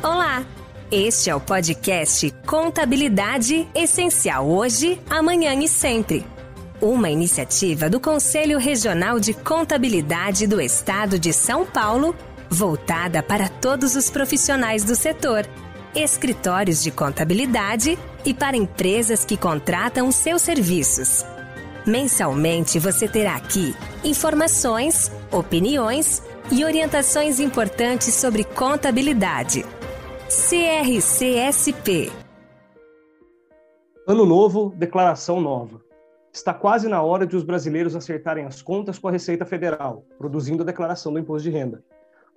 Olá! Este é o podcast Contabilidade Essencial Hoje, Amanhã e Sempre. Uma iniciativa do Conselho Regional de Contabilidade do Estado de São Paulo, voltada para todos os profissionais do setor, escritórios de contabilidade e para empresas que contratam seus serviços. Mensalmente você terá aqui informações, opiniões e orientações importantes sobre contabilidade. CRCSP. Ano novo, declaração nova. Está quase na hora de os brasileiros acertarem as contas com a Receita Federal, produzindo a declaração do imposto de renda.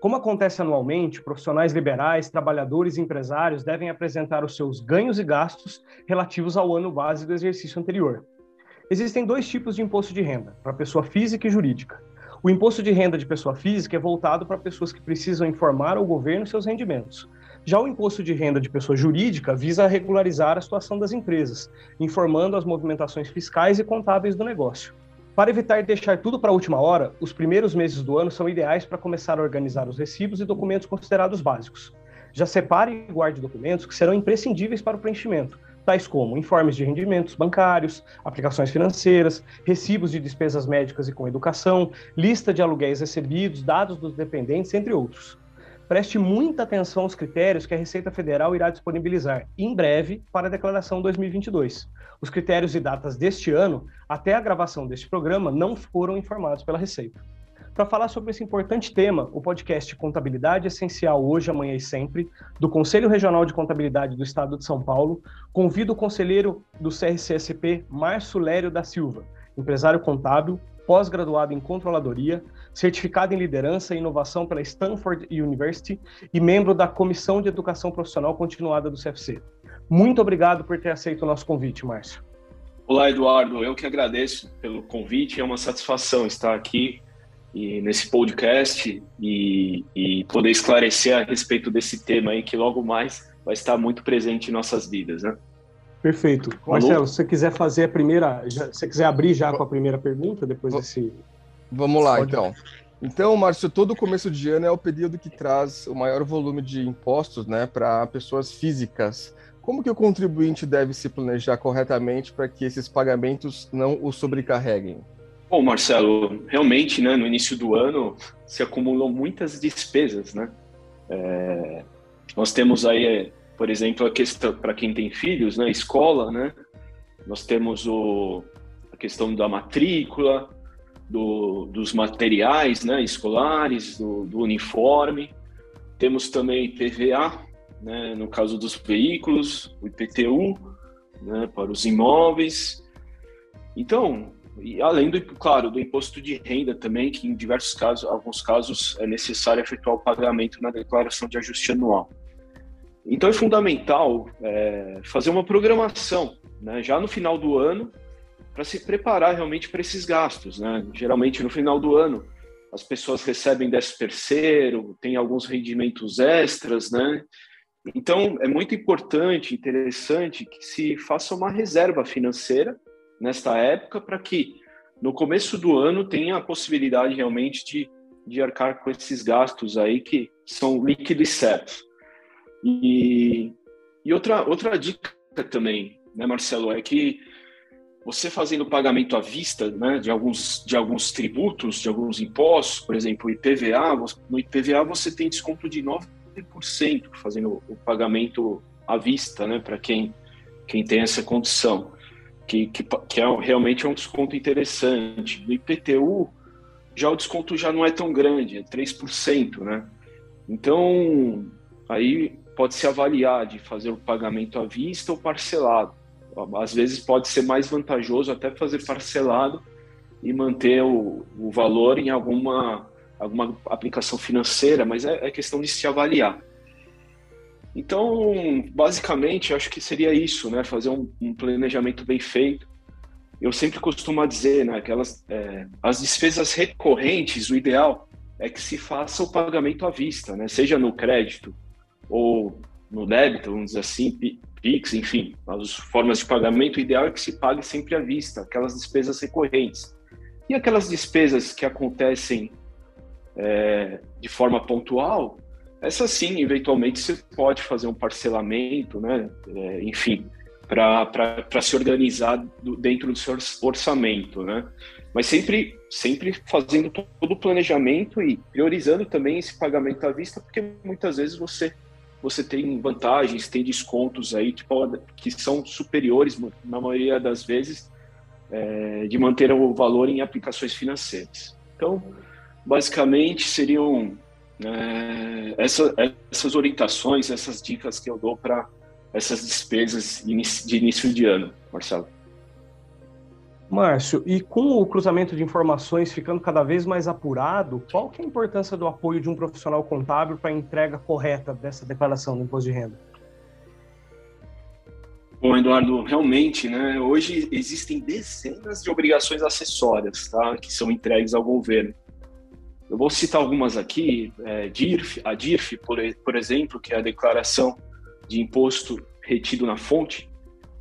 Como acontece anualmente, profissionais liberais, trabalhadores e empresários devem apresentar os seus ganhos e gastos relativos ao ano base do exercício anterior. Existem dois tipos de imposto de renda, para pessoa física e jurídica. O imposto de renda de pessoa física é voltado para pessoas que precisam informar ao governo seus rendimentos. Já o imposto de renda de pessoa jurídica visa regularizar a situação das empresas, informando as movimentações fiscais e contábeis do negócio. Para evitar deixar tudo para a última hora, os primeiros meses do ano são ideais para começar a organizar os recibos e documentos considerados básicos. Já separe e guarde documentos que serão imprescindíveis para o preenchimento, tais como informes de rendimentos bancários, aplicações financeiras, recibos de despesas médicas e com educação, lista de aluguéis recebidos, dados dos dependentes, entre outros. Preste muita atenção aos critérios que a Receita Federal irá disponibilizar em breve para a declaração 2022. Os critérios e datas deste ano, até a gravação deste programa, não foram informados pela Receita. Para falar sobre esse importante tema, o podcast Contabilidade Essencial Hoje, Amanhã e Sempre, do Conselho Regional de Contabilidade do Estado de São Paulo, convido o conselheiro do CRCSP, Márcio Lério da Silva, empresário contábil, pós-graduado em controladoria, certificado em liderança e inovação pela Stanford University e membro da Comissão de Educação Profissional Continuada do CFC. Muito obrigado por ter aceito o nosso convite, Márcio. Olá, Eduardo. Eu que agradeço pelo convite. É uma satisfação estar aqui nesse podcast e poder esclarecer a respeito desse tema aí que logo mais vai estar muito presente em nossas vidas, né? Perfeito. Marcelo, se você quiser fazer a primeira, se você quiser abrir já com a primeira pergunta, depois desse... Vamos lá, então. Então, Márcio, todo começo de ano é o período que traz o maior volume de impostos, né, para pessoas físicas. Como que o contribuinte deve se planejar corretamente para que esses pagamentos não o sobrecarreguem? Bom, Marcelo, realmente, né, no início do ano se acumulam muitas despesas, né? Nós temos aí, por exemplo, a questão para quem tem filhos, né, escola, né? Nós temos a questão da matrícula, dos materiais, né, escolares, do uniforme. Temos também IPVA, né, no caso dos veículos, o IPTU, né, para os imóveis. Então, e além claro, do imposto de renda também, que em diversos casos, alguns casos, é necessário efetuar o pagamento na declaração de ajuste anual. Então é fundamental fazer uma programação, né, já no final do ano, para se preparar realmente para esses gastos, né? Geralmente no final do ano as pessoas recebem 13º, tem alguns rendimentos extras, né? Então é muito importante, interessante que se faça uma reserva financeira nesta época para que no começo do ano tenha a possibilidade realmente de arcar com esses gastos aí que são líquidos e certos. E outra dica também, né, Marcelo, é que você fazendo pagamento à vista, né, de alguns tributos, de alguns impostos, por exemplo, o IPVA, no IPVA você tem desconto de 9% fazendo o pagamento à vista, né, para quem tem essa condição, que realmente é um desconto interessante. No IPTU, já o desconto já não é tão grande, é 3%, né? Então, aí pode-se avaliar de fazer o pagamento à vista ou parcelado. Às vezes pode ser mais vantajoso até fazer parcelado e manter o valor em alguma aplicação financeira, mas é questão de se avaliar. Então, basicamente, acho que seria isso, né? Fazer um planejamento bem feito. Eu sempre costumo dizer, né, que as despesas recorrentes, o ideal é que se faça o pagamento à vista, né? Seja no crédito ou no débito, vamos dizer assim, PIX, enfim, as formas de pagamento, o ideal é que se pague sempre à vista, aquelas despesas recorrentes. E aquelas despesas que acontecem de forma pontual, Essa sim, eventualmente você pode fazer um parcelamento, né? Enfim, para se organizar dentro do seu orçamento, né? Mas sempre fazendo todo o planejamento e priorizando também esse pagamento à vista, porque muitas vezes você tem vantagens, tem descontos aí que são superiores, na maioria das vezes, de manter o valor em aplicações financeiras. Então, basicamente, seriam essas orientações, essas dicas que eu dou para essas despesas de início de ano, Marcelo. Márcio, e com o cruzamento de informações ficando cada vez mais apurado, qual que é a importância do apoio de um profissional contábil para a entrega correta dessa declaração do imposto de renda? Bom, Eduardo, realmente, né, hoje existem dezenas de obrigações acessórias, tá, que são entregues ao governo. Eu vou citar algumas aqui, a DIRF, por exemplo, que é a declaração de imposto retido na fonte,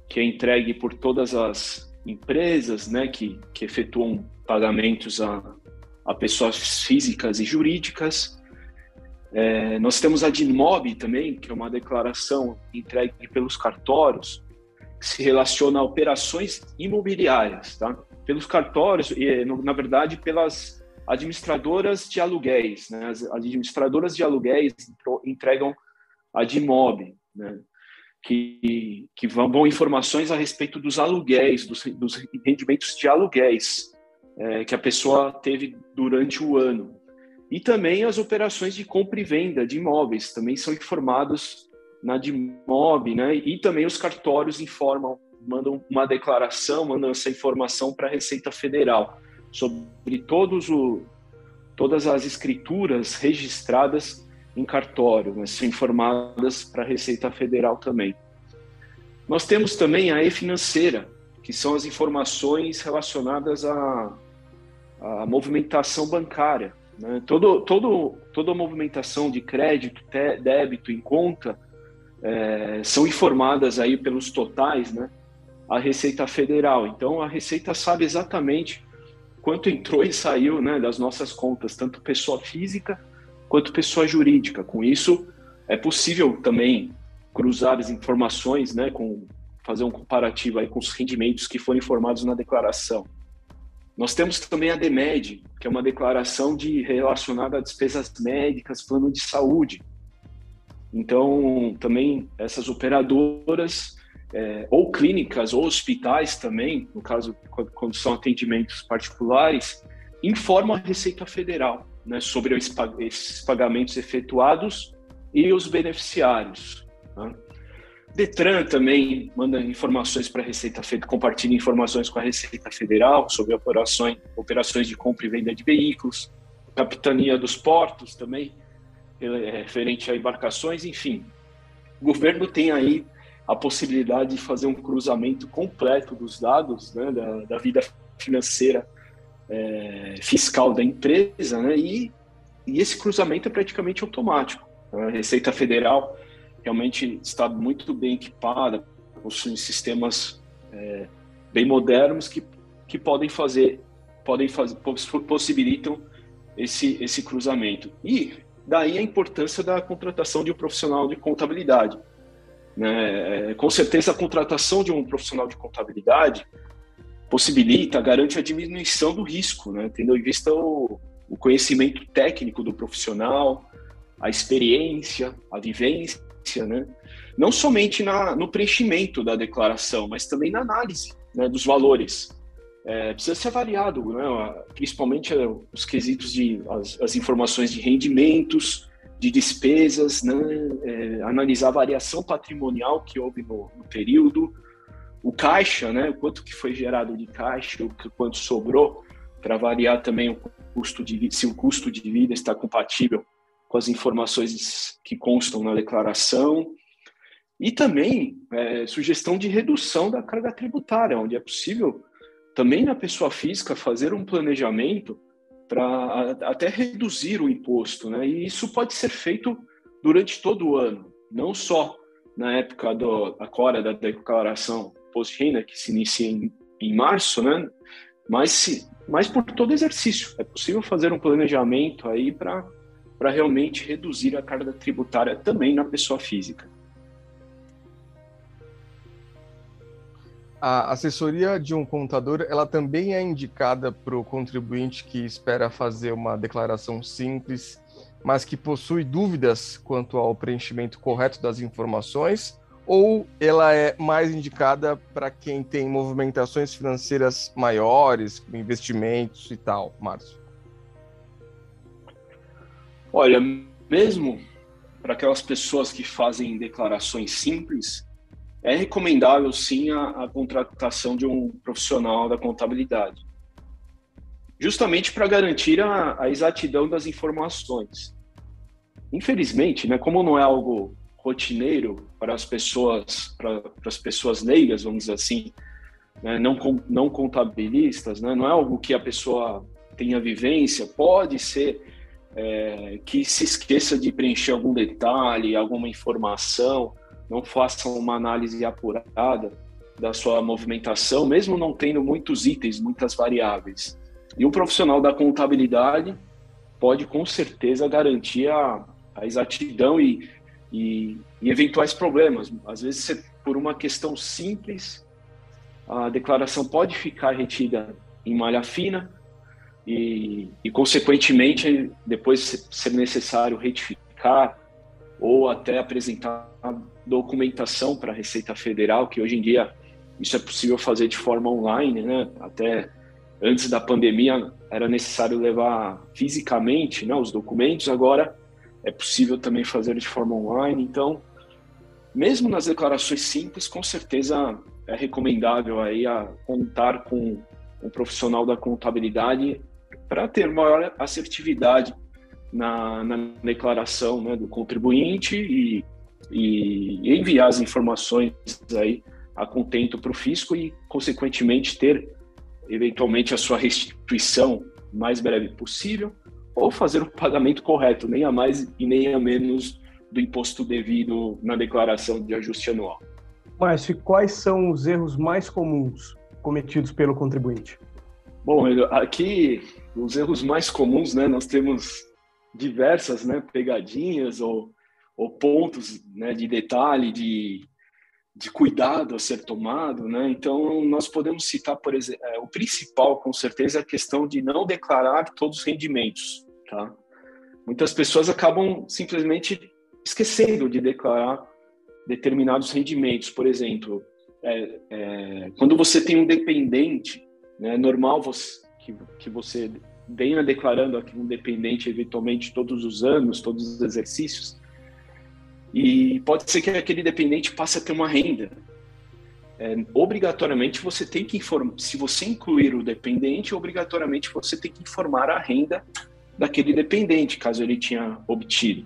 que é entregue por todas as empresas, né, que efetuam pagamentos a pessoas físicas e jurídicas. Nós temos a DINMOB também, que é uma declaração entregue pelos cartórios, que se relaciona a operações imobiliárias, tá? Pelos cartórios, na verdade, pelas administradoras de aluguéis, né? As administradoras de aluguéis entregam a DINMOB, né? Que vão informações a respeito dos aluguéis, dos rendimentos de aluguéis que a pessoa teve durante o ano. E também as operações de compra e venda de imóveis também são informados na DINMOB, né? E também os cartórios mandam uma declaração, mandam essa informação para a Receita Federal sobre todas as escrituras registradas em cartório, mas são informadas para a Receita Federal também. Nós temos também a e-financeira, que são as informações relacionadas à movimentação bancária, né? Toda a movimentação de crédito, débito em conta são informadas aí pelos totais, né, à Receita Federal. Então, a Receita sabe exatamente quanto entrou e saiu, né, das nossas contas, tanto pessoa física quanto pessoa jurídica. Com isso, é possível também cruzar as informações, né, fazer um comparativo aí com os rendimentos que foram informados na declaração. Nós temos também a DMED, que é uma declaração relacionada a despesas médicas, plano de saúde. Então, também essas operadoras, ou clínicas, ou hospitais também, no caso, quando são atendimentos particulares, informam a Receita Federal, né, sobre esses pagamentos efetuados e os beneficiários, né? Detran também manda informações para a Receita Federal, compartilha informações com a Receita Federal sobre operações de compra e venda de veículos, Capitania dos Portos também, referente a embarcações, enfim. O governo tem aí a possibilidade de fazer um cruzamento completo dos dados, né, da vida financeira fiscal da empresa, né, e esse cruzamento é praticamente automático. A Receita Federal realmente está muito bem equipada, possui sistemas bem modernos que possibilitam esse cruzamento. E daí a importância da contratação de um profissional de contabilidade, né? Com certeza a contratação de um profissional de contabilidade garante a diminuição do risco, né? Tendo em vista o conhecimento técnico do profissional, a experiência, a vivência, né? Não somente no preenchimento da declaração, mas também na análise, né, dos valores. Precisa ser avaliado, né, principalmente os quesitos as informações de rendimentos, de despesas, né, analisar a variação patrimonial que houve no período, o caixa, né, o quanto que foi gerado de caixa, o quanto sobrou, para avaliar também se o custo de vida está compatível com as informações que constam na declaração, e também sugestão de redução da carga tributária, onde é possível também na pessoa física fazer um planejamento para até reduzir o imposto, né? E isso pode ser feito durante todo o ano, não só na época agora da declaração imposto de renda, que se inicia em março, né? Mas por todo exercício. É possível fazer um planejamento aí para para realmente reduzir a carga tributária também na pessoa física. A assessoria de um contador, ela também é indicada para o contribuinte que espera fazer uma declaração simples, mas que possui dúvidas quanto ao preenchimento correto das informações, ou ela é mais indicada para quem tem movimentações financeiras maiores, como investimentos e tal, Márcio? Olha, mesmo para aquelas pessoas que fazem declarações simples, é recomendável sim a contratação de um profissional da contabilidade, justamente para garantir a exatidão das informações. Infelizmente, né, como não é algo rotineiro para as pessoas leigas, vamos dizer assim, né, não contabilistas, né, não é algo que a pessoa tenha vivência, pode ser que se esqueça de preencher algum detalhe, alguma informação, não faça uma análise apurada da sua movimentação, mesmo não tendo muitos itens, muitas variáveis. E o profissional da contabilidade pode, com certeza, garantir a exatidão e eventuais problemas. Às vezes, por uma questão simples, a declaração pode ficar retida em malha fina e consequentemente, depois ser necessário retificar ou até apresentar documentação para a Receita Federal, que hoje em dia isso é possível fazer de forma online, né? Até antes da pandemia era necessário levar fisicamente, né, os documentos, agora é possível também fazer de forma online. Então, mesmo nas declarações simples, com certeza é recomendável aí contar com um profissional da contabilidade para ter maior assertividade na declaração, né, do contribuinte e enviar as informações aí a contento para o fisco e, consequentemente, ter eventualmente a sua restituição o mais breve possível ou fazer o pagamento correto, nem a mais e nem a menos do imposto devido na declaração de ajuste anual. Márcio, quais são os erros mais comuns cometidos pelo contribuinte? Bom, aqui os erros mais comuns, né, nós temos diversas, né, pegadinhas ou pontos, né, de detalhe, de cuidado a ser tomado, né? Então, nós podemos citar, por exemplo, o principal, com certeza, é a questão de não declarar todos os rendimentos, tá? Muitas pessoas acabam simplesmente esquecendo de declarar determinados rendimentos. Por exemplo, quando você tem um dependente, né, é normal que você venha declarando aqui um dependente eventualmente todos os anos, todos os exercícios, e pode ser que aquele dependente passe a ter uma renda. Obrigatoriamente você tem que informar, se você incluir o dependente, obrigatoriamente você tem que informar a renda daquele dependente, caso ele tenha obtido.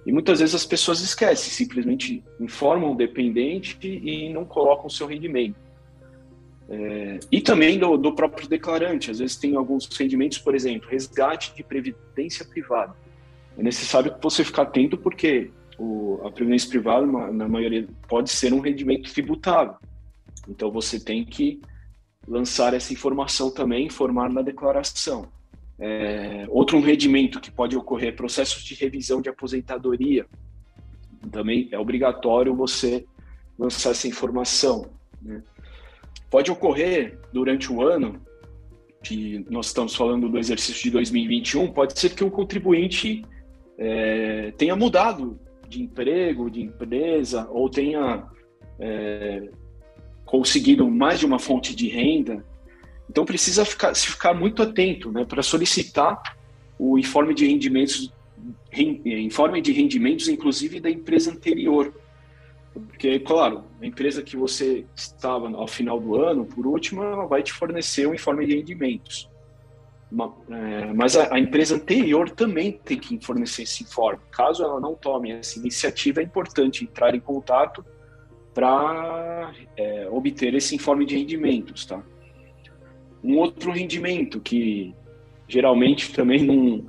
E muitas vezes as pessoas esquecem, simplesmente informam o dependente e não colocam o seu rendimento. E também do próprio declarante, às vezes tem alguns rendimentos, por exemplo, resgate de previdência privada. É necessário que você fique atento porque a previdência privada, na maioria, pode ser um rendimento tributável. Então, você tem que lançar essa informação também, informar na declaração. Outro rendimento que pode ocorrer, processos de revisão de aposentadoria. Também é obrigatório você lançar essa informação, né? Pode ocorrer durante o ano, que nós estamos falando do exercício de 2021, pode ser que o contribuinte tenha mudado de emprego, de empresa, ou tenha conseguido mais de uma fonte de renda. Então precisa ficar muito atento, né, para solicitar o informe de rendimentos, inclusive da empresa anterior. Porque, claro, a empresa que você estava ao final do ano, por último, ela vai te fornecer um informe de rendimentos. Mas a empresa anterior também tem que fornecer esse informe. Caso ela não tome essa iniciativa, é importante entrar em contato para obter esse informe de rendimentos, tá? Um outro rendimento que geralmente também não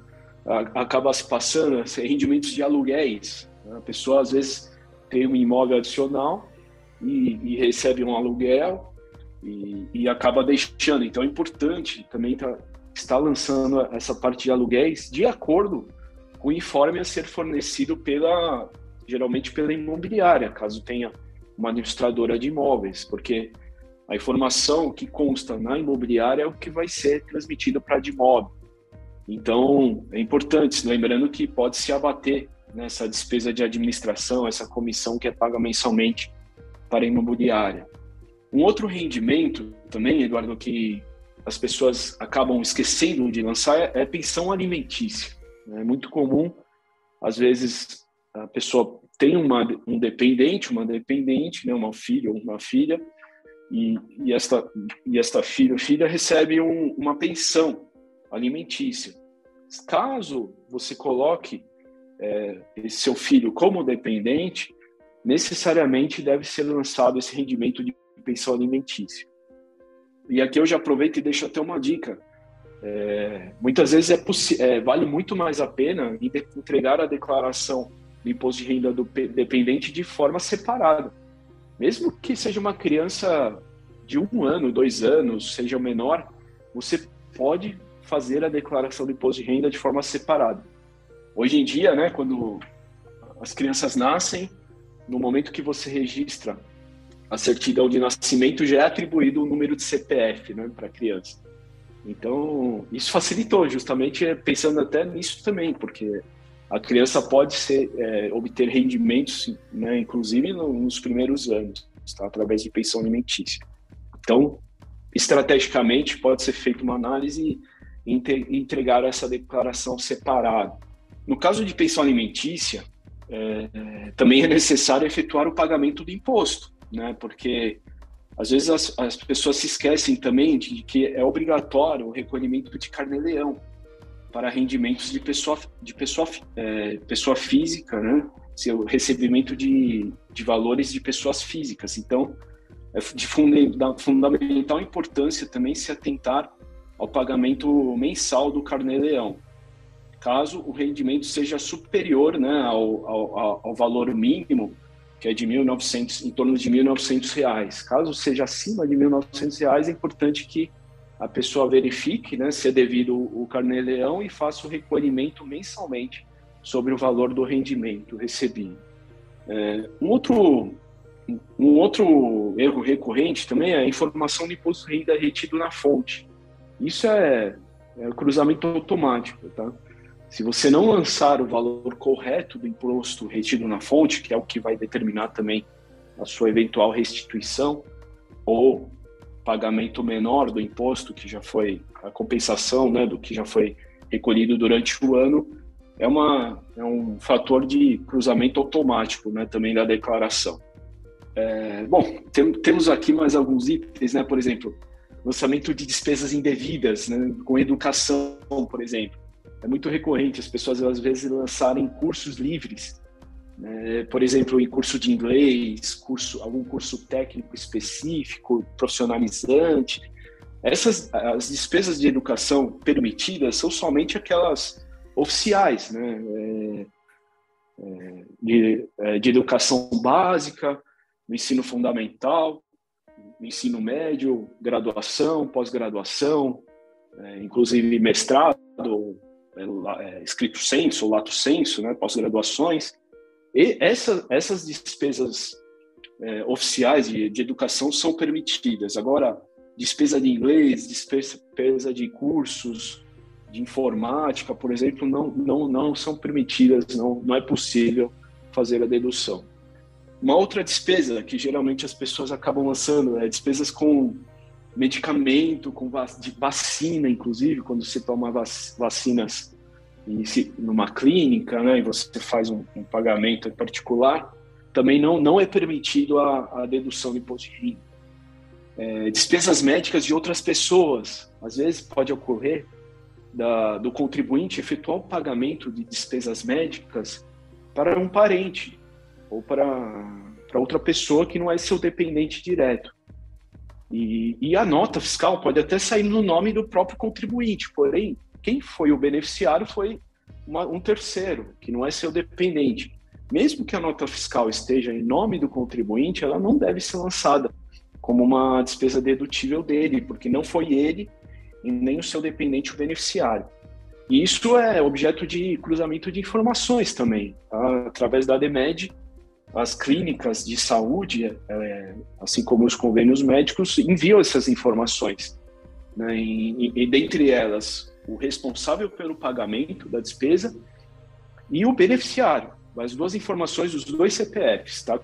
acaba se passando é rendimentos de aluguéis. A pessoa às vezes tem um imóvel adicional e recebe um aluguel e acaba deixando. Então é importante também estar lançando essa parte de aluguéis de acordo o informe a ser fornecido geralmente pela imobiliária, caso tenha uma administradora de imóveis, porque a informação que consta na imobiliária é o que vai ser transmitido para a Admob. Então, é importante, lembrando que pode se abater nessa despesa de administração, essa comissão que é paga mensalmente para a imobiliária. Um outro rendimento também, Eduardo, que as pessoas acabam esquecendo de lançar é pensão alimentícia. É muito comum, às vezes, a pessoa tem um dependente, uma dependente, né, uma filha ou uma filha, e esta filha recebe uma pensão alimentícia. Caso você coloque esse seu filho como dependente, necessariamente deve ser lançado esse rendimento de pensão alimentícia. E aqui eu já aproveito e deixo até uma dica. Muitas vezes vale muito mais a pena entregar a declaração do imposto de renda do dependente de forma separada. Mesmo que seja uma criança de 1 ano, 2 anos, seja menor, você pode fazer a declaração do imposto de renda de forma separada. Hoje em dia, né, quando as crianças nascem, no momento que você registra a certidão de nascimento, já é atribuído o número de CPF, né, para a criança. Então, isso facilitou, justamente pensando até nisso também, porque a criança pode obter rendimentos, né, inclusive nos primeiros anos, tá, através de pensão alimentícia. Então, estrategicamente, pode ser feita uma análise e entregar essa declaração separada. No caso de pensão alimentícia, também é necessário efetuar o pagamento do imposto, né, porque às vezes as pessoas se esquecem também de que é obrigatório o recolhimento de carnê-leão para rendimentos de pessoa física, né? O recebimento de valores de pessoas físicas. Então, é de fundamental importância também se atentar ao pagamento mensal do carnê-leão, caso o rendimento seja superior, né, ao valor mínimo, que é de em torno de R$1.900. Caso seja acima de R$1.900, é importante que a pessoa verifique, né, se é devido o carnê-leão e faça o recolhimento mensalmente sobre o valor do rendimento recebido. Um outro erro recorrente também é a informação do imposto de renda retido na fonte. Isso é o cruzamento automático, tá? Se você não lançar o valor correto do imposto retido na fonte, que é o que vai determinar também a sua eventual restituição ou pagamento menor do imposto, que já foi a compensação, né, do que já foi recolhido durante o ano, é um fator de cruzamento automático, né, também da declaração. Temos aqui mais alguns itens, né, por exemplo, lançamento de despesas indevidas, né, com educação, por exemplo. É muito recorrente as pessoas, às vezes, lançarem cursos livres, né? Por exemplo, em curso de inglês, algum curso técnico específico, profissionalizante. As despesas de educação permitidas são somente aquelas oficiais, né? De educação básica, no ensino fundamental, no ensino médio, graduação, pós-graduação, inclusive mestrado, escrito sensu ou lato sensu, né, pós-graduações. E essas despesas oficiais de educação são permitidas. Agora, despesa de inglês, despesa de cursos de informática, por exemplo, não são permitidas, não é possível fazer a dedução. Uma outra despesa que geralmente as pessoas acabam lançando é despesas com medicamento, de vacina, inclusive, quando você toma vacinas numa clínica, né, e você faz um pagamento particular, também não é permitido a dedução do imposto de renda. Despesas médicas de outras pessoas. Às vezes pode ocorrer do contribuinte efetuar o pagamento de despesas médicas para um parente ou para outra pessoa que não é seu dependente direto. E a nota fiscal pode até sair no nome do próprio contribuinte, porém, quem foi o beneficiário foi um terceiro, que não é seu dependente. Mesmo que a nota fiscal esteja em nome do contribuinte, ela não deve ser lançada como uma despesa dedutível dele, porque não foi ele e nem o seu dependente o beneficiário. E isso é objeto de cruzamento de informações também, tá? Através da ADEMED, as clínicas de saúde, assim como os convênios médicos, enviam essas informações, né? E dentre elas, o responsável pelo pagamento da despesa e o beneficiário. As duas informações, os dois CPFs, tá?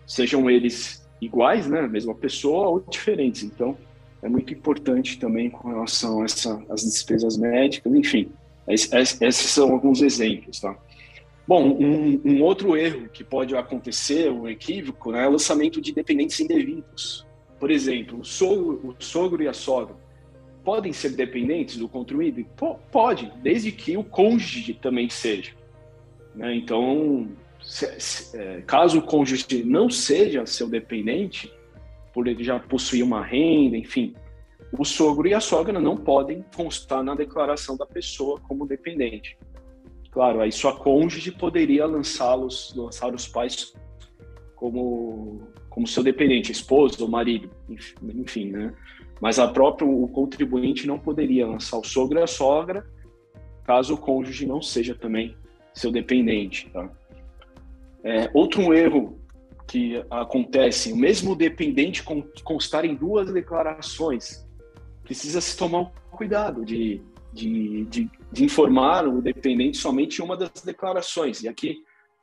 Sejam eles iguais, né? A mesma pessoa ou diferentes. Então, é muito importante também com relação a as despesas médicas, enfim. Esses são alguns exemplos, tá? Bom, um outro erro que pode acontecer, um equívoco, né, é o lançamento de dependentes indevidos. Por exemplo, o sogro e a sogra podem ser dependentes do contribuinte? Pode, desde que o cônjuge também seja, né? Então, caso o cônjuge não seja seu dependente, por ele já possuir uma renda, enfim, o sogro e a sogra não podem constar na declaração da pessoa como dependente. Claro, aí sua cônjuge poderia lançar os pais como seu dependente, esposo ou marido, enfim, né? Mas o contribuinte não poderia lançar o sogro e a sogra, caso o cônjuge não seja também seu dependente, tá? Outro erro que acontece, o mesmo dependente constar em duas declarações, precisa se tomar um cuidado de informar o dependente somente em uma das declarações. E aqui,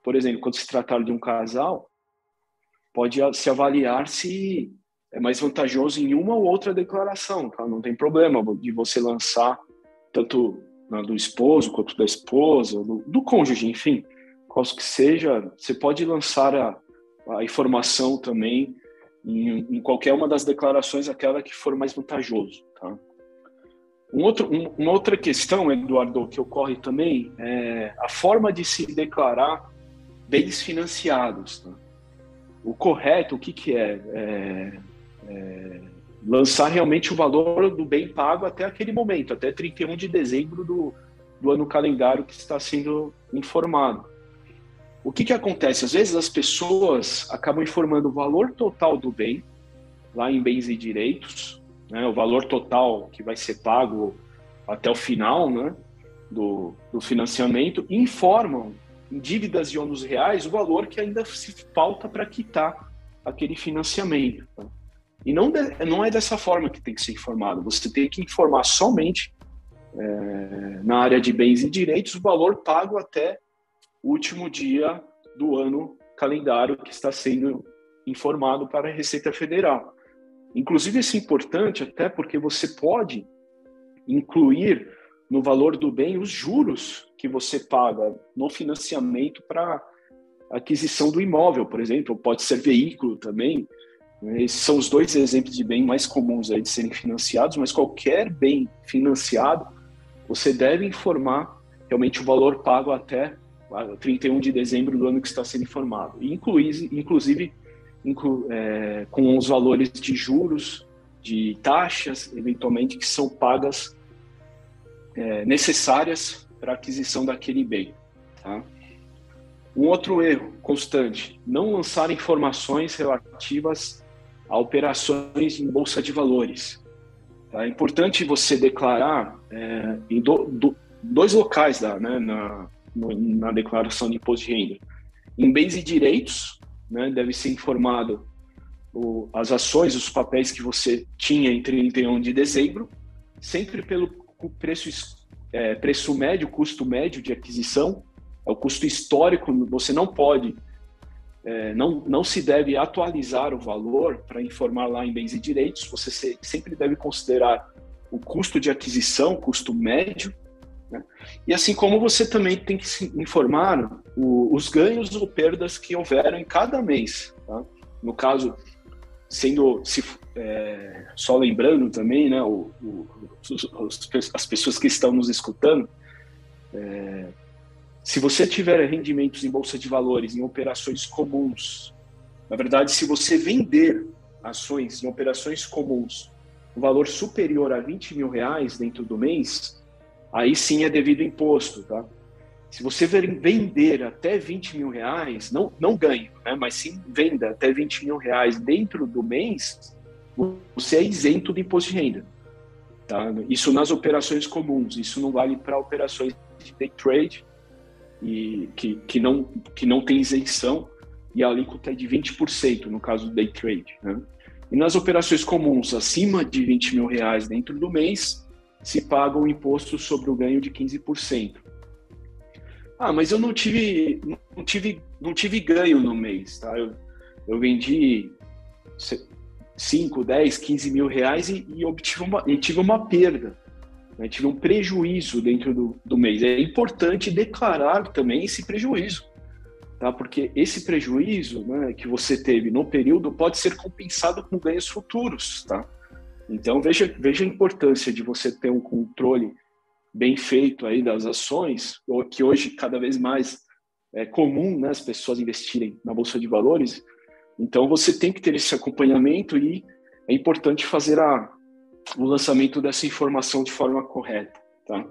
por exemplo, quando se tratar de um casal, pode se avaliar se é mais vantajoso em uma ou outra declaração, tá? Não tem problema de você lançar tanto do esposo quanto da esposa, do cônjuge, enfim, qual que seja, você pode lançar a informação também em qualquer uma das declarações, aquela que for mais vantajoso, tá? Uma outra questão, Eduardo, que ocorre também é a forma de se declarar bens financiados, tá? O correto, o que é? Lançar realmente o valor do bem pago até aquele momento, até 31 de dezembro do ano calendário que está sendo informado. O que acontece? Às vezes as pessoas acabam informando o valor total do bem, lá em bens e direitos, né, o valor total que vai ser pago até o final, né, do financiamento, e informam em dívidas de ônus reais o valor que ainda se falta para quitar aquele financiamento. Tá? E não é dessa forma que tem que ser informado. Você tem que informar somente na área de bens e direitos o valor pago até o último dia do ano calendário que está sendo informado para a Receita Federal. Inclusive, isso é importante até porque você pode incluir no valor do bem os juros que você paga no financiamento para aquisição do imóvel, por exemplo, pode ser veículo também. Esses são os dois exemplos de bem mais comuns aí de serem financiados, mas qualquer bem financiado, você deve informar realmente o valor pago até 31 de dezembro do ano que está sendo informado. E inclusive com os valores de juros, de taxas, eventualmente, que são pagas necessárias para a aquisição daquele bem. Tá? Um outro erro constante, não lançar informações relativas a operações em bolsa de valores. Tá? É importante você declarar em dois locais na declaração de imposto de renda. Em bens e direitos, né, deve ser informado as ações, os papéis que você tinha em 31 de dezembro, sempre pelo preço médio, custo médio de aquisição, é o custo histórico. Você não pode, não se deve atualizar o valor para informar lá em bens e direitos, você sempre deve considerar o custo de aquisição, custo médio, né? E assim como você também tem que se informar os ganhos ou perdas que houveram em cada mês. Tá? No caso, só lembrando também, né, as pessoas que estão nos escutando, se você tiver rendimentos em bolsa de valores, em operações comuns, na verdade, se você vender ações em operações comuns, um valor superior a R$20 mil dentro do mês, aí sim é devido imposto, tá? Se você vender até R$20 mil, não ganho, né? Mas sim venda até R$20 mil dentro do mês, você é isento do imposto de renda. tá? Isso nas operações comuns, isso não vale para operações de day trade, e que não tem isenção, e a alíquota é de 20% no caso do day trade, né? E nas operações comuns acima de R$20 mil dentro do mês, se paga um imposto sobre o ganho de 15%. Mas eu não tive ganho no mês, tá? Eu vendi 5, 10, 15 mil reais e tive uma perda, né? Tive um prejuízo dentro do mês. É importante declarar também esse prejuízo, tá? Porque esse prejuízo, né, que você teve no período pode ser compensado com ganhos futuros, tá? Então veja a importância de você ter um controle bem feito aí das ações, que hoje cada vez mais é comum, né, as pessoas investirem na Bolsa de Valores. Então você tem que ter esse acompanhamento e é importante fazer o lançamento dessa informação de forma correta, tá?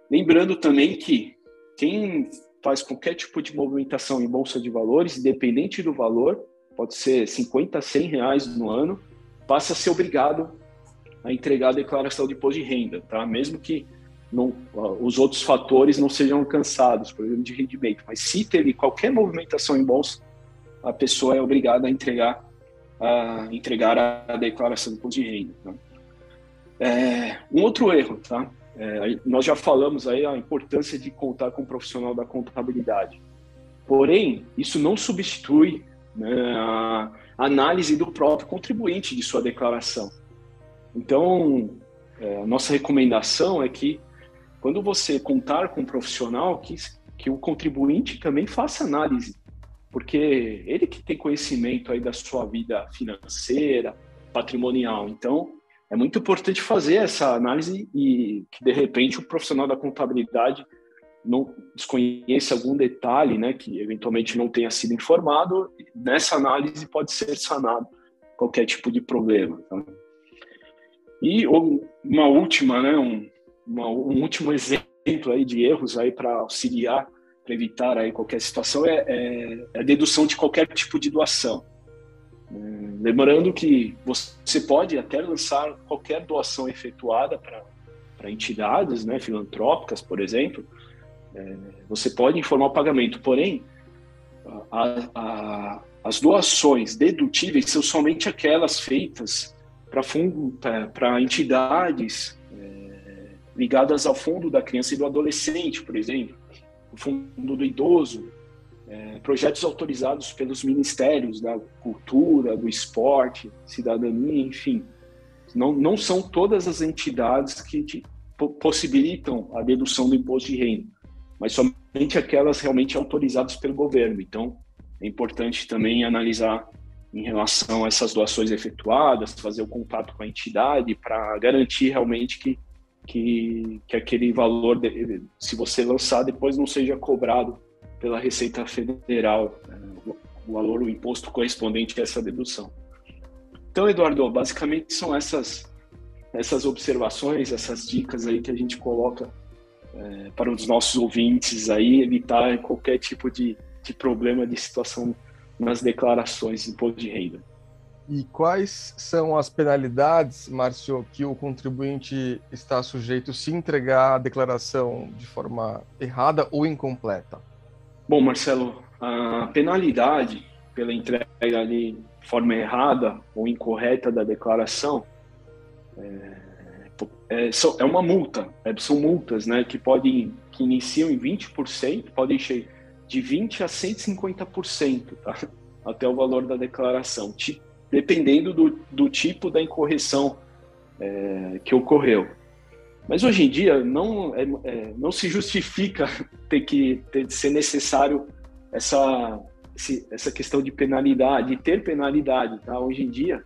Lembrando também que quem faz qualquer tipo de movimentação em Bolsa de Valores, independente do valor, pode ser 50, 100 reais no ano, passa a ser obrigado a entregar a declaração de imposto de renda, tá? Mesmo que os outros fatores não sejam alcançados, por exemplo, de rendimento. Mas se teve qualquer movimentação em bolsa, a pessoa é obrigada a entregar a declaração de imposto de renda, tá? Um outro erro, tá? Nós já falamos aí a importância de contar com um profissional da contabilidade. Porém, isso não substitui, né, a análise do próprio contribuinte de sua declaração. Então, a nossa recomendação é que quando você contar com um profissional, que o contribuinte também faça análise, porque ele que tem conhecimento aí da sua vida financeira, patrimonial. Então, é muito importante fazer essa análise e que, de repente, o profissional da contabilidade não desconheça algum detalhe, né, que eventualmente não tenha sido informado. Nessa análise pode ser sanado qualquer tipo de problema, tá? E uma última, né, um último exemplo aí de erros aí para auxiliar, para evitar aí qualquer situação é a dedução de qualquer tipo de doação. Lembrando que você pode até lançar qualquer doação efetuada para entidades, né, filantrópicas, por exemplo. Você pode informar o pagamento, porém, as doações dedutíveis são somente aquelas feitas para entidades ligadas ao Fundo da Criança e do Adolescente, por exemplo, o Fundo do Idoso, projetos autorizados pelos ministérios da Cultura, do Esporte, Cidadania, enfim. Não são todas as entidades que possibilitam a dedução do imposto de renda, mas somente aquelas realmente autorizadas pelo governo. Então, é importante também analisar em relação a essas doações efetuadas, fazer o contato com a entidade para garantir realmente que aquele valor, se você lançar, depois não seja cobrado pela Receita Federal, o imposto correspondente a essa dedução. Então, Eduardo, basicamente são essas observações, essas dicas aí que a gente coloca para os nossos ouvintes aí, evitar qualquer tipo de problema de situação nas declarações de imposto de renda. E quais são as penalidades, Márcio, que o contribuinte está sujeito se entregar a declaração de forma errada ou incompleta? Bom, Marcelo, a penalidade pela entrega de forma errada ou incorreta da declaração é uma multa. São multas, né, que iniciam em 20%, podem ir de 20% a 150%, tá? Até o valor da declaração, dependendo do tipo da incorreção que ocorreu. Mas hoje em dia não se justifica ser necessário essa questão de penalidade, de ter penalidade, tá? Hoje em dia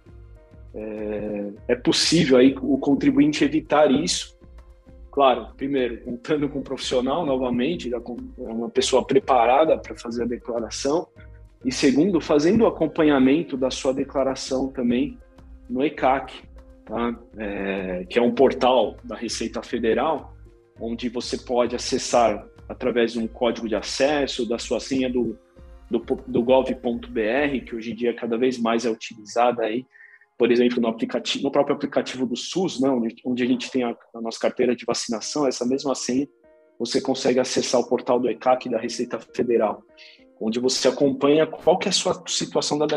é possível aí o contribuinte evitar isso. Claro, primeiro, contando com um profissional novamente, uma pessoa preparada para fazer a declaração, e segundo, fazendo o acompanhamento da sua declaração também no ECAC, tá? Que é um portal da Receita Federal, onde você pode acessar através de um código de acesso, da sua senha do gov.br, que hoje em dia cada vez mais é utilizada aí por exemplo, no próprio aplicativo do SUS, né, onde a gente tem a nossa carteira de vacinação, essa mesma senha, você consegue acessar o portal do ECAC da Receita Federal, onde você acompanha qual que é a sua situação da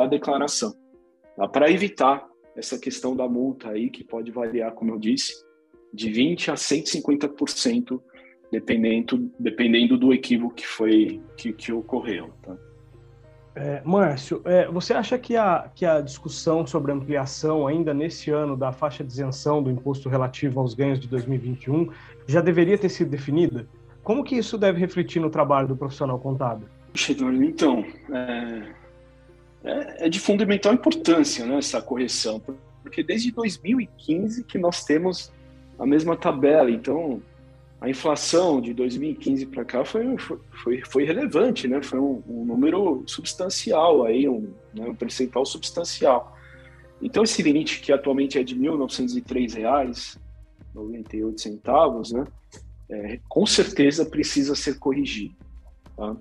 declaração, tá? Para evitar essa questão da multa aí, que pode variar, como eu disse, de 20% a 150%, dependendo do equívoco que ocorreu. Tá? Márcio, você acha que a discussão sobre ampliação ainda nesse ano da faixa de isenção do imposto relativo aos ganhos de 2021 já deveria ter sido definida? Como que isso deve refletir no trabalho do profissional contábil? Eduardo, então, é de fundamental importância, né, essa correção, porque desde 2015 que nós temos a mesma tabela, então a inflação de 2015 para cá foi relevante, né? Foi um número substancial, aí, um percentual substancial. Então, esse limite, que atualmente é de R$ 1.903,98, né? Com certeza precisa ser corrigido. Tá?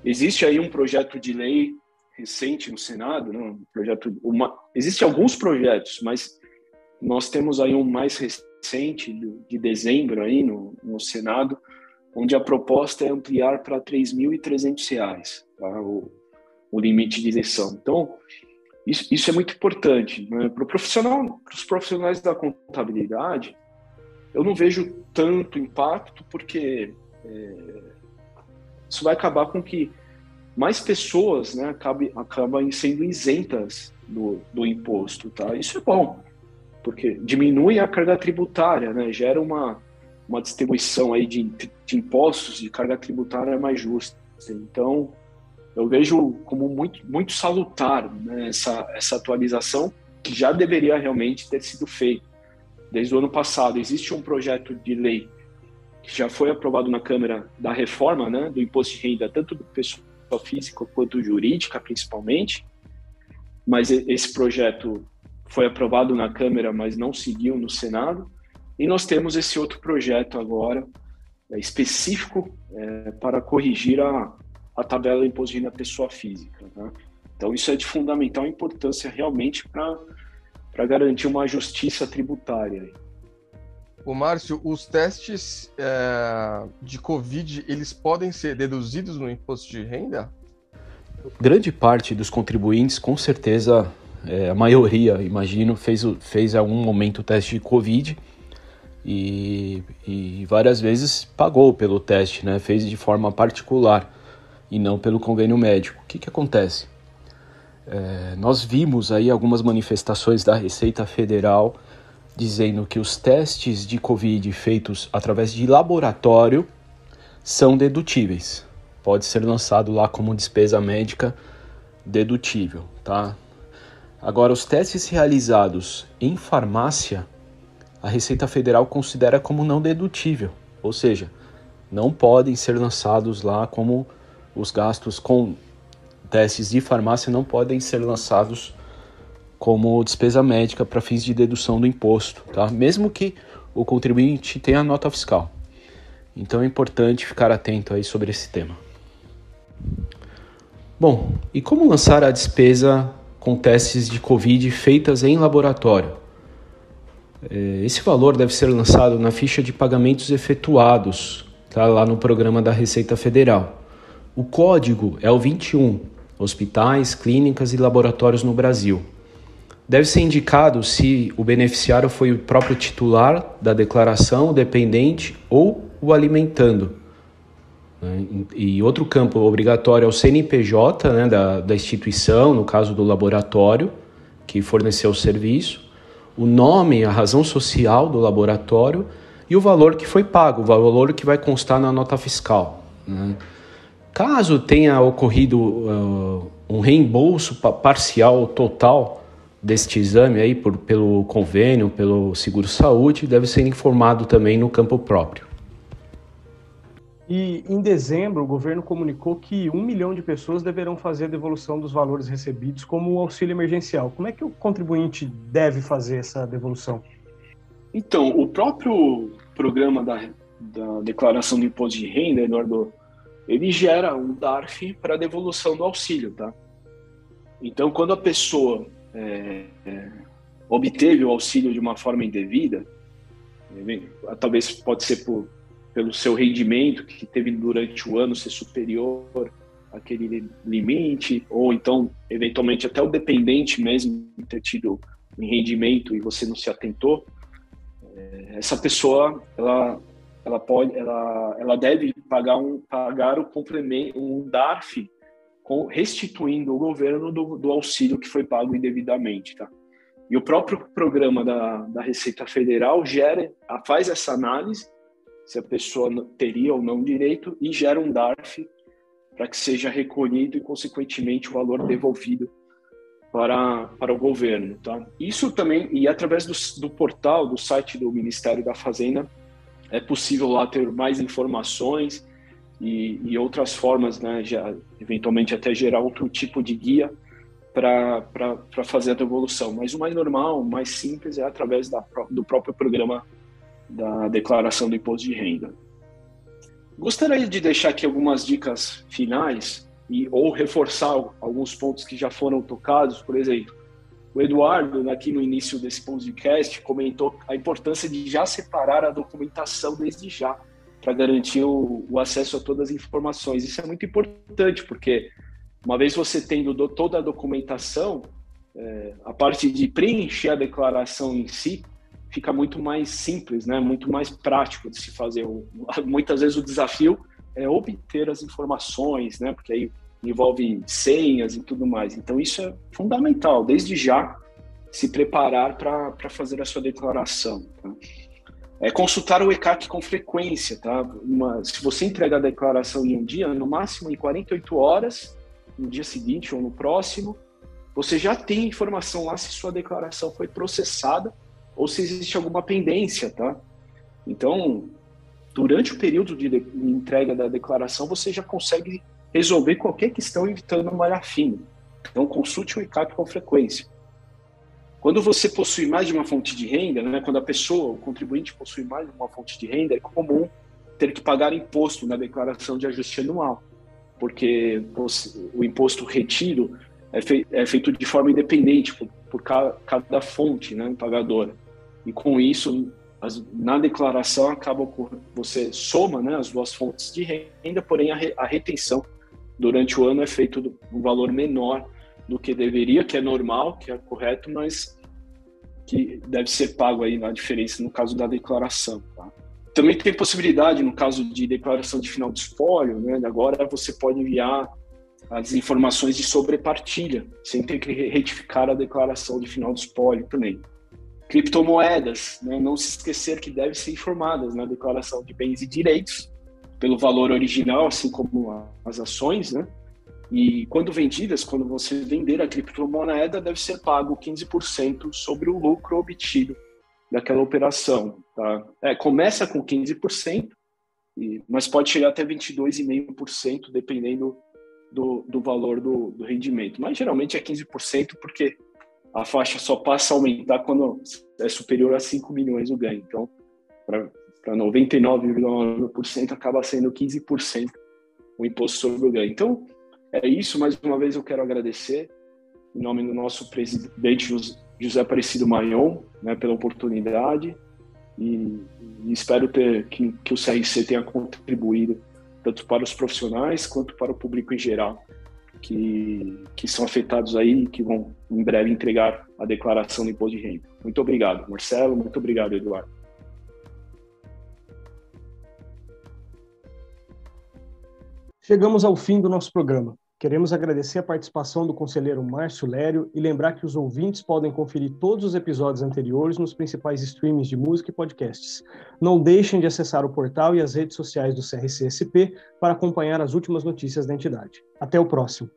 Existe aí um projeto de lei recente no Senado, né? Existem alguns projetos, mas nós temos aí um mais recente, de dezembro aí no Senado, onde a proposta é ampliar para R$ 3.300, tá? o limite de isenção. Então, isso é muito importante, né? Para os profissionais da contabilidade, eu não vejo tanto impacto, porque isso vai acabar com que mais pessoas, né, acabam sendo isentas do imposto. Tá? Isso é bom, porque diminui a carga tributária, né? Gera uma distribuição aí de impostos, de carga tributária mais justa. Então, eu vejo como muito, muito salutar, né, essa atualização, que já deveria realmente ter sido feita desde o ano passado. Existe um projeto de lei que já foi aprovado na Câmara da reforma, né, do imposto de renda, tanto do pessoal física quanto jurídica, principalmente, mas esse projeto foi aprovado na Câmara, mas não seguiu no Senado, e nós temos esse outro projeto agora, específico para corrigir a tabela do imposto de renda pessoa física. Tá? Então, isso é de fundamental importância realmente para garantir uma justiça tributária. Ô, Márcio, os testes de Covid, eles podem ser deduzidos no imposto de renda? Grande parte dos contribuintes, com certeza, a maioria, imagino, fez em algum momento o teste de Covid e várias vezes pagou pelo teste, né? Fez de forma particular e não pelo convênio médico. O que acontece? Nós vimos aí algumas manifestações da Receita Federal dizendo que os testes de Covid feitos através de laboratório são dedutíveis. Pode ser lançado lá como despesa médica dedutível, tá? Agora, os testes realizados em farmácia, a Receita Federal considera como não dedutível, ou seja, não podem ser lançados lá como os gastos com testes de farmácia não podem ser lançados como despesa médica para fins de dedução do imposto, tá? Mesmo que o contribuinte tenha nota fiscal. Então é importante ficar atento aí sobre esse tema. Bom, e como lançar a despesa com testes de Covid feitas em laboratório? Esse valor deve ser lançado na ficha de pagamentos efetuados, tá? Lá no programa da Receita Federal. O código é o 21, Hospitais, Clínicas e Laboratórios no Brasil. Deve ser indicado se o beneficiário foi o próprio titular da declaração, o dependente ou o alimentando. E outro campo obrigatório é o CNPJ, né, da instituição, no caso do laboratório, que forneceu o serviço, o nome, a razão social do laboratório e o valor que foi pago, o valor que vai constar na nota fiscal. Né? Caso tenha ocorrido um reembolso parcial ou total deste exame aí pelo convênio, pelo seguro-saúde, deve ser informado também no campo próprio. E em dezembro, o governo comunicou que 1 milhão de pessoas deverão fazer a devolução dos valores recebidos como o auxílio emergencial. Como é que o contribuinte deve fazer essa devolução? Então, o próprio programa da declaração do imposto de renda, Eduardo, ele gera um DARF para a devolução do auxílio, tá? Então, quando a pessoa obteve o auxílio de uma forma indevida, talvez pode ser pelo seu rendimento que teve durante o ano ser superior àquele limite, ou então, eventualmente, até o dependente mesmo ter tido um rendimento e você não se atentou, essa pessoa, ela deve pagar o complemento, um DARF, restituindo o governo do auxílio que foi pago indevidamente, tá? E o próprio programa da Receita Federal faz essa análise, se a pessoa teria ou não direito, e gera um DARF para que seja recolhido e, consequentemente, o valor devolvido para o governo. Tá? Isso também, e através do portal, do site do Ministério da Fazenda, é possível lá ter mais informações e outras formas, né, eventualmente até gerar outro tipo de guia para fazer a devolução. Mas o mais normal, o mais simples, é através do próprio programa da declaração do imposto de renda. Gostaria de deixar aqui algumas dicas finais ou reforçar alguns pontos que já foram tocados. Por exemplo, o Eduardo, aqui no início desse podcast, comentou a importância de já separar a documentação desde já, para garantir o acesso a todas as informações. Isso é muito importante, porque uma vez você tendo toda a documentação, a parte de preencher a declaração em si fica muito mais simples, né? Muito mais prático de se fazer. Muitas vezes o desafio é obter as informações, né? Porque aí envolve senhas e tudo mais. Então isso é fundamental, desde já se preparar para fazer a sua declaração. Tá? Consultar o ECAC com frequência. Tá? Se você entrega a declaração em um dia, no máximo em 48 horas, no dia seguinte ou no próximo, você já tem informação lá se sua declaração foi processada ou se existe alguma pendência. Tá? Então, durante o período de entrega da declaração, você já consegue resolver qualquer questão evitando malha fina. Então, consulte o ECAC com frequência. Quando você possui mais de uma fonte de renda, né, quando o contribuinte possui mais de uma fonte de renda, é comum ter que pagar imposto na declaração de ajuste anual, porque o imposto retido é feito de forma independente por cada fonte, né, pagadora. E com isso, na declaração, você soma, né, as duas fontes de renda, porém a retenção durante o ano é feito um valor menor do que deveria, que é normal, que é correto, mas que deve ser pago aí na diferença no caso da declaração. Tá? Também tem possibilidade, no caso de declaração de final de espólio, né, agora você pode enviar as informações de sobrepartilha, sem ter que retificar a declaração de final de espólio também. Criptomoedas, né, não se esquecer que devem ser informadas na declaração de bens e direitos, pelo valor original, assim como as ações, né? E quando vendidas, quando você vender a criptomoeda, deve ser pago 15% sobre o lucro obtido daquela operação. Tá? Começa com 15%, mas pode chegar até 22,5%, dependendo do valor do rendimento. Mas geralmente é 15%, porque a faixa só passa a aumentar quando é superior a 5 milhões o ganho. Então, para 99,9% acaba sendo 15% o imposto sobre o ganho. Então, é isso. Mais uma vez eu quero agradecer, em nome do nosso presidente José Aparecido Mayon, né, pela oportunidade e espero que o CRC tenha contribuído tanto para os profissionais quanto para o público em geral que são afetados aí e que vão em breve entregar a declaração do imposto de renda. Muito obrigado, Marcelo. Muito obrigado, Eduardo. Chegamos ao fim do nosso programa. Queremos agradecer a participação do conselheiro Márcio Lério e lembrar que os ouvintes podem conferir todos os episódios anteriores nos principais streamings de música e podcasts. Não deixem de acessar o portal e as redes sociais do CRC-SP para acompanhar as últimas notícias da entidade. Até o próximo.